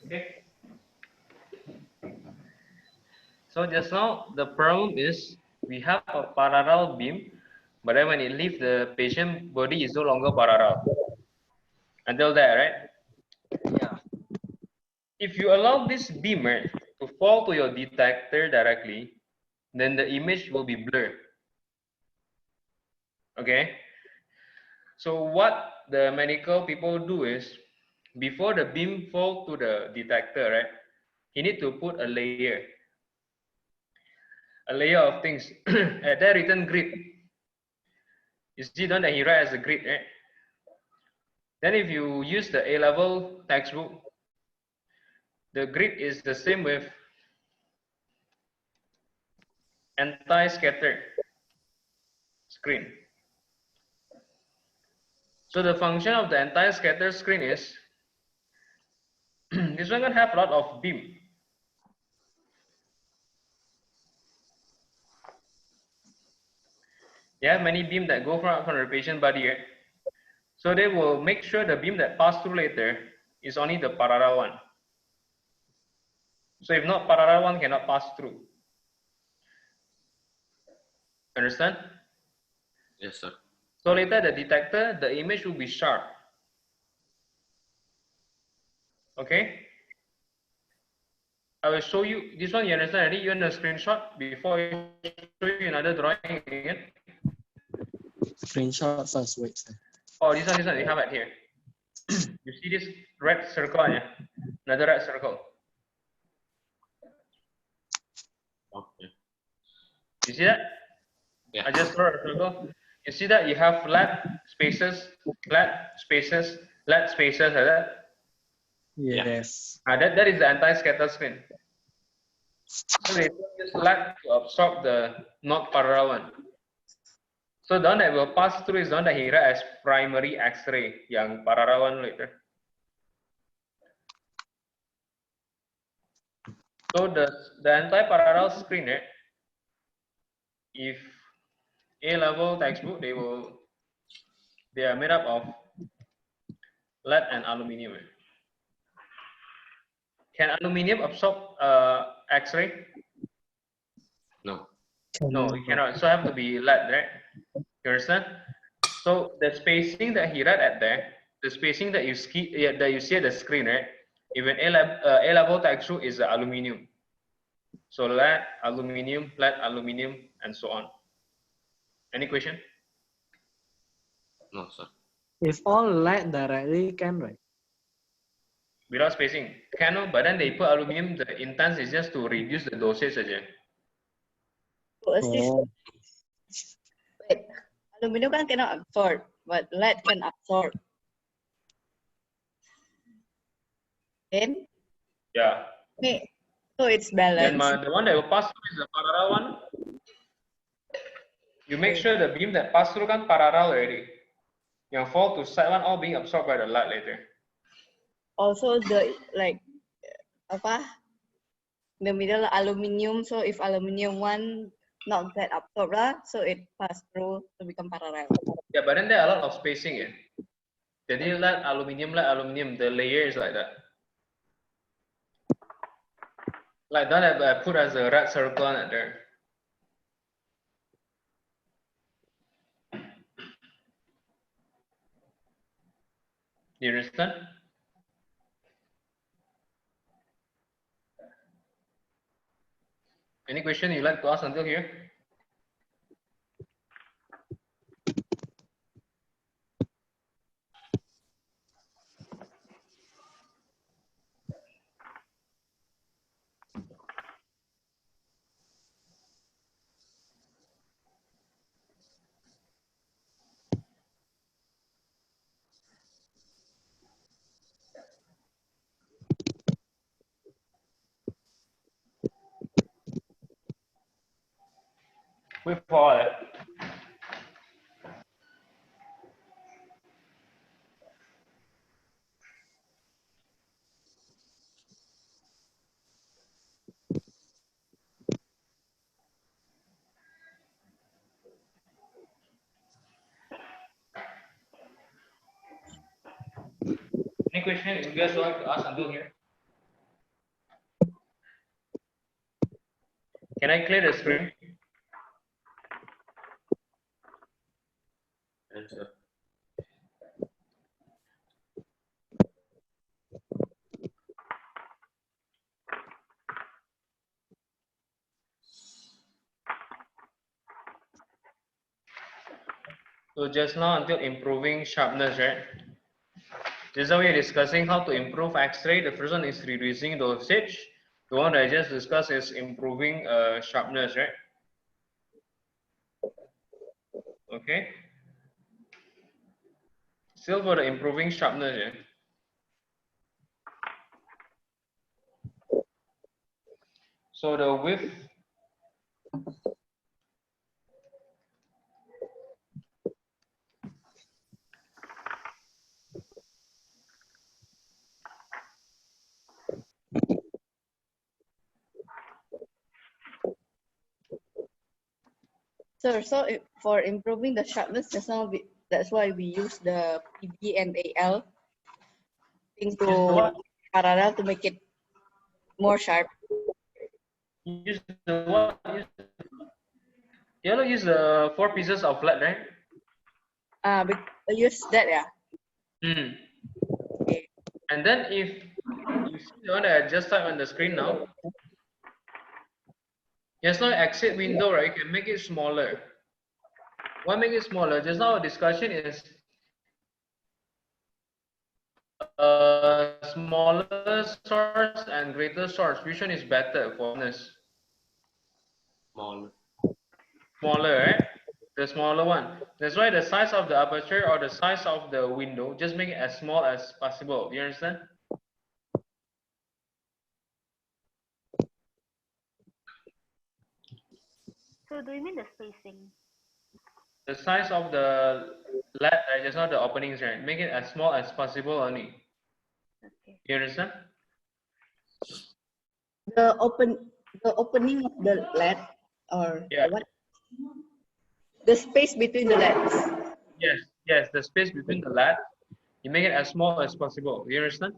Okay. So just now the problem is we have a parallel beam, but then when it leaves the patient body is no longer parallel. Until there, right? Yeah. If you allow this beam, right, to fall to your detector directly, then the image will be blurred. Okay. So what the medical people do is, before the beam fall to the detector, right, you need to put a layer of things. At that written grid, you see then that he write as a grid, right? Then if you use the A-level textbook, the grid is the same with anti-scatter screen. So the function of the anti-scatter screen is, this one can have a lot of beam. You have many beam that go from the patient body, right? So they will make sure the beam that pass through later is only the parallel one. So if not, parallel one cannot pass through. Understand? Yes, sir. So later the detector, the image will be sharp. Okay? I will show you, this one you understand already? You want a screenshot before I show you another drawing again? Screenshot first, wait. Oh, this one you have it here. You see this red circle, yeah? Another red circle. Okay. You see that? Yeah. I just draw a circle. You see that you have flat spaces, like that. Yes. That is the anti-scatter screen. So they use light to absorb the not parallel one. So the one that will pass through is the one that he write as primary X-ray, yang parallel one later. So the anti-parallel screen, right? If A-level textbook, they are made up of lead and aluminium. Can aluminium absorb X-ray? No. No, you cannot. So have to be lead, right? You understand? So the spacing that he read at there, the spacing that you see at the screen, right? Even A level texture is aluminium. So lead, aluminium, and so on. Any question? No, sir. If all lead directly can, right? Without spacing. Can, but then they put aluminium, the intent is just to reduce the dosage saja. To assist. Oh. Wait, aluminum kan cannot absorb, but lead can absorb. Then, Yeah. so it's Then balanced. the one that will pass through is the parallel one. You make sure the beam that pass through kan parallel already. Yang fall to side one all being absorbed by the light later. Also the like apa? The middle aluminium. So if aluminium one not get absorbed lah, so it pass through to become parallel. Yeah, but then there are a lot of spacing. Yeah. Jadi lead, aluminium, the layer is like that. Like that, I put as a red circle on it there. Do you understand? Any question you like to ask until here? With all. Any question you guys want to ask until here? Can I clear the screen? Yes, sir. So just now until improving sharpness, right? Just now we are discussing how to improve X-ray. The first one is reducing dosage. The one that I just discussed is improving sharpness, right? Okay. Still for the improving sharpness, yeah. So the width. So for improving the sharpness, that's why we use the PB and AL thing to parallel to make it more sharp. Use the what? Use the 4 pieces of lead, right? Use that, yeah. Okay. And then if you see the one that I just typed on the screen now, just now exit window, right? You can make it smaller. Why make it smaller? Just now our discussion is smaller source and greater source. Which one is better for this? Smaller. Smaller, right? The smaller one. That's why the size of the aperture or the size of the window, just make it as small as possible. You understand? So do you mean the spacing? The size of the LED, right? Just not the openings, right? Make it as small as possible only. Okay. You understand? The opening of the LED or what? The space between the LEDs. Yes, the space between the LED, you make it as small as possible. You understand?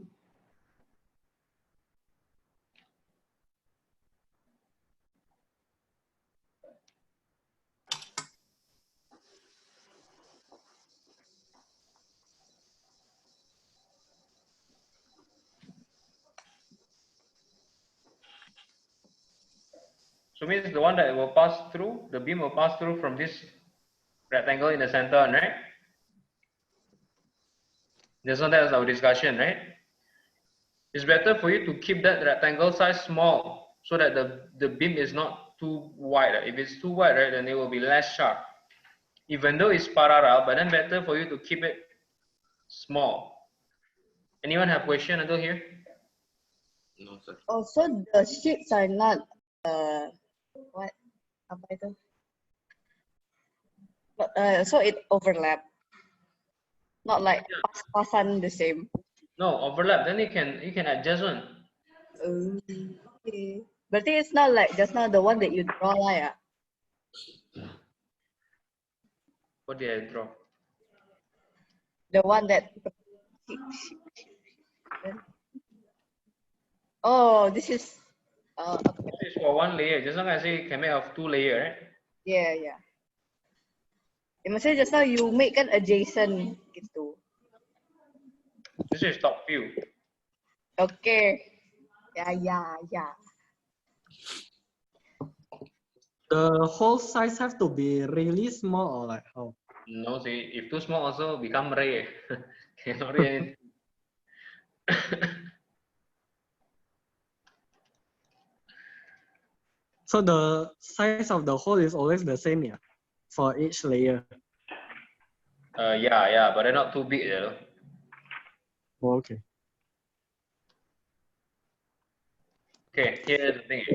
So means the one that will pass through, the beam will pass through from this rectangle in the center, right? Just now that was our discussion, right? It's better for you to keep that rectangle size small so that the beam is not too wide. If it's too wide, right, then it will be less sharp. Even though it's parallel, but then better for you to keep it small. Anyone have question until here? No, sir. Also, the sheets are not what? Apa itu? So it overlap. Not like pas-pasan the same. No, overlap. Then you can adjust one. Okay. Berarti it's not like just now the one that you draw lah ya? What did I draw? The one that. Oh, this is. Okay. This is for one layer. Just now I say can make of 2 layer, right? Yeah, yeah. Maksudnya just now you make kan adjacent gitu. This is top view. Okay. Yeah. The whole size have to be really small or like how? No, see, if too small also become ray. Cannot read anything. So the size of the hole is always the same, yeah, for each layer. Yeah, but they're not too big, you know. Oh, okay. Okay, here's the thing.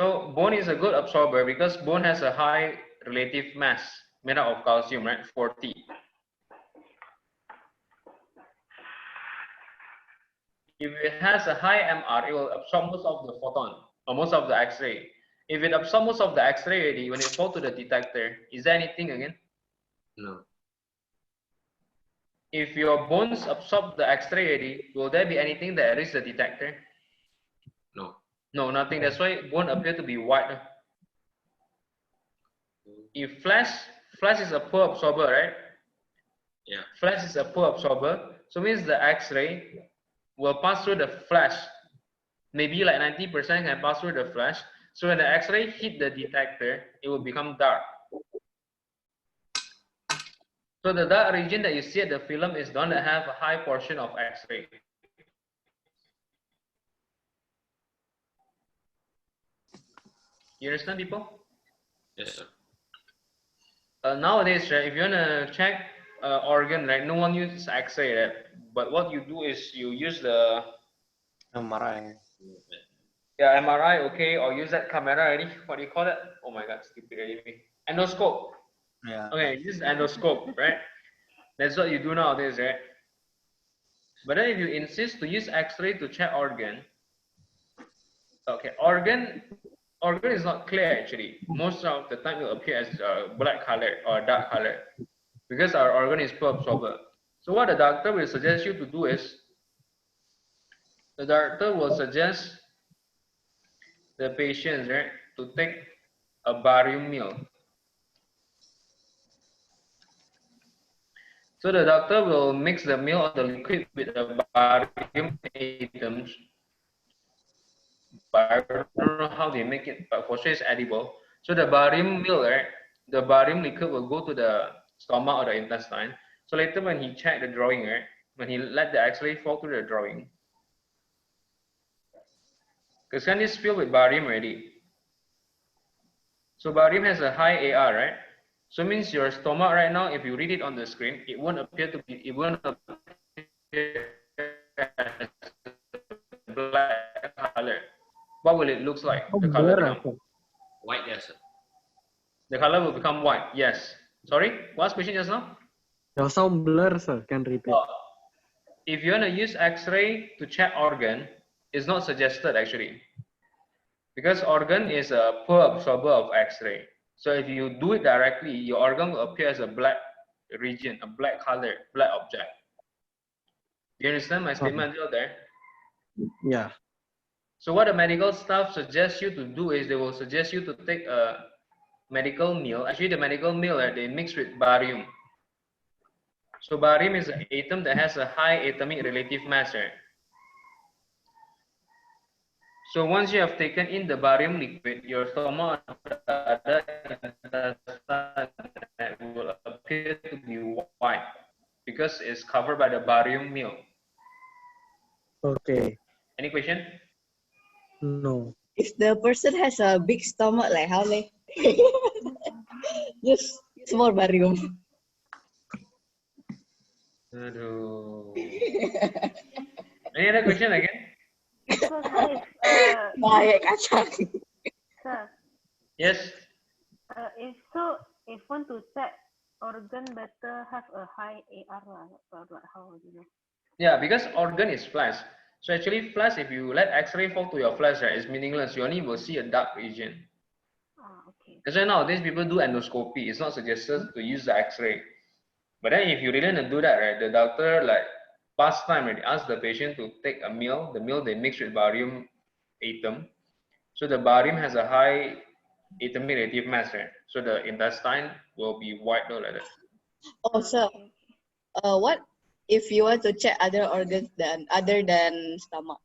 So bone is a good absorber because bone has a high relative mass made up of calcium, right? 40. If it has a high MR, it will absorb most of the photon or most of the X-ray. If it absorbs most of the X-ray already, when it falls to the detector, is there anything again? No. If your bones absorb the X-ray already, will there be anything that reaches the detector? No. No, nothing. That's why bone appear to be white. If flash is a poor absorber, right? Yeah. Flash is a poor absorber, so means the X-ray will pass through the flash. Maybe like 90% can pass through the flash. So when the X-ray hit the detector, it will become dark. So the dark region that you see at the film is the one that have a high portion of X-ray. You understand, people? Yes, sir. Nowadays, right, if you wanna check organ, right, no one uses X-ray, right? But what you do is you use the MRI. MRI, okay, or use that camera already. What do you call it? Oh my God, stupid already. Endoscope. Yeah. Okay, use endoscope, right? That's what you do nowadays, right? But then if you insist to use X-ray to check organ, okay, organ is not clear actually. Most of the time it will appear as black color or dark color because our organ is poor absorber. So what the doctor will suggest you to do is, the doctor will suggest the patients, right, to take a barium meal. So the doctor will mix the meal or the liquid with the barium atoms. But I don't know how they make it, but for sure it's edible. So the barium meal, right, the barium liquid will go to the stomach or the intestine. So later when he checked the drawing, right, when he let the X-ray fall through the drawing, because then it's filled with barium already. So barium has a high AR, right? So it means your stomach right now, if you read it on the screen, it won't appear to be, it won't appear as black color. What will it look like? The color become White, yes, sir. the color will become white. Yes. Sorry, what's question just now? Your sound blur, sir. Can repeat. If you want to use X-ray to check organ, it's not suggested actually, because organ is a poor absorber of X-ray. So if you do it directly, your organ will appear as a black region, a black color, black object. Do you understand my statement out there? Yeah. So what the medical staff suggests you to do is they will suggest you to take a medical meal. Actually, the medical meal, they mix with barium. So barium is an atom that has a high atomic relative mass. Right? So once you have taken in the barium liquid, your stomach ada intestine will appear to be white because it's covered by the barium milk. Okay. Any question? No. If the person has a big stomach, like how like just use more barium. Aduh. Any other question again? So sir, Baik kacang. sir, Yes. if want to check organ, better have a high AR lah. Like how you know? Yeah, because organ is flesh. So actually flesh, if you let X-ray fall to your flesh, right, it's meaningless. You only will see a dark region. Okay. That's why nowadays people do endoscopy. It's not suggested to use the X-ray. But then if you really want to do that, right, the doctor like past time, right, ask the patient to take a meal. The meal they mix with barium atom. So the barium has a high atomic relative mass, right? So the intestine will be white though like that. Oh, sir. What if you want to check other organs other than stomach?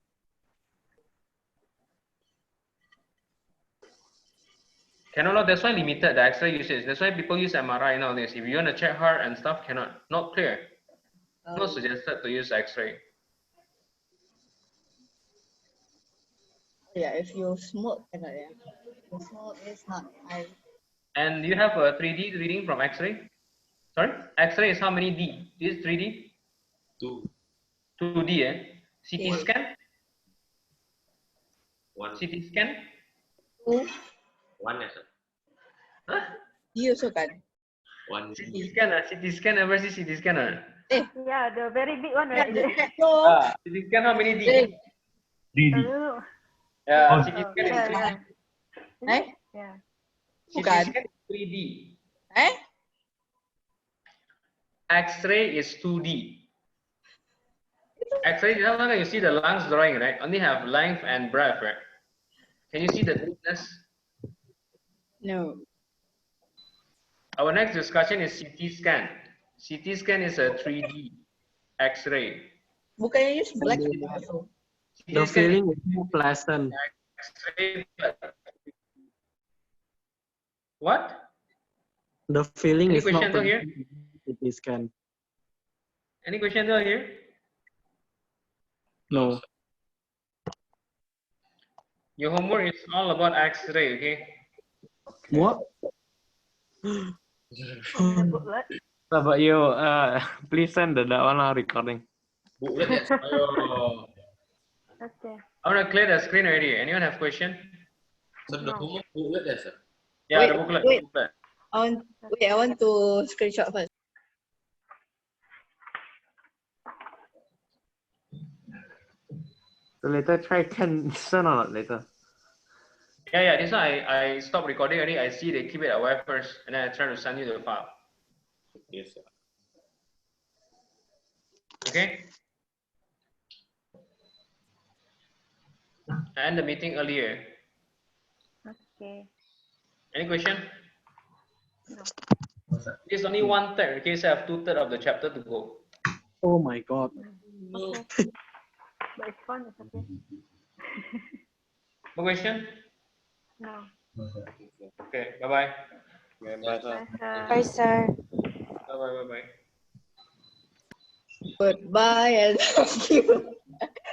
Cannot, that's why limited the X-ray usage. That's why people use MRI nowadays. If you want to check heart and stuff, cannot, not clear. Not suggested to use X-ray. Yeah, if you smoke, cannot. Yeah. If you smoke, it's not high. And you have a 3D reading from X-ray? Sorry? X-ray is how many D? This is 3D? 2. 2D, eh? CT Yeah. scan? 1. CT scan? 2, 1 ya, sir. Huh? you also kan? 1. CT scan, CT scan, ever see CT scan? Yeah, the very big one, right? CT scan how many D? 3D. Yeah, Oh. CT scan is 3D. Eh? Yeah. CT Bukan. scan is 3D. Eh? X-ray is 2D. X-ray, you see the lungs drawing, right? Only have length and breadth, right? Can you see the thickness? No. Our next discussion is CT scan. CT scan is a 3D X-ray. Bukannya use black also. The CT scan feeling is more pleasant. X-ray. What? The feeling Any is not question down here? CT scan. Any question down here? No. Your homework is all about X-ray, okay? What? Booklet. How about you? Please send that one recording. Booklet ya, sir. Ayo. Okay. I want to clear the screen already. Anyone have question? Sir, the homework booklet ya, sir. Yeah, Wait, the booklet. wait. booklet. I want to screenshot first. So later try can send or not later. Yeah, this one I stopped recording already. I see they keep it away first, and then I try to send you the file. Yes, sir. Okay? I end the meeting earlier. Okay. Any question? It's only 1/3. Okay, so I have 2/3 of the chapter to go. Oh my god. Okay. But it's fun, it's okay. No question? No. Okay, bye-bye. Okay, bye, sir. Bye, sir. Bye, sir. Bye-bye, bye-bye. Goodbye and thank you.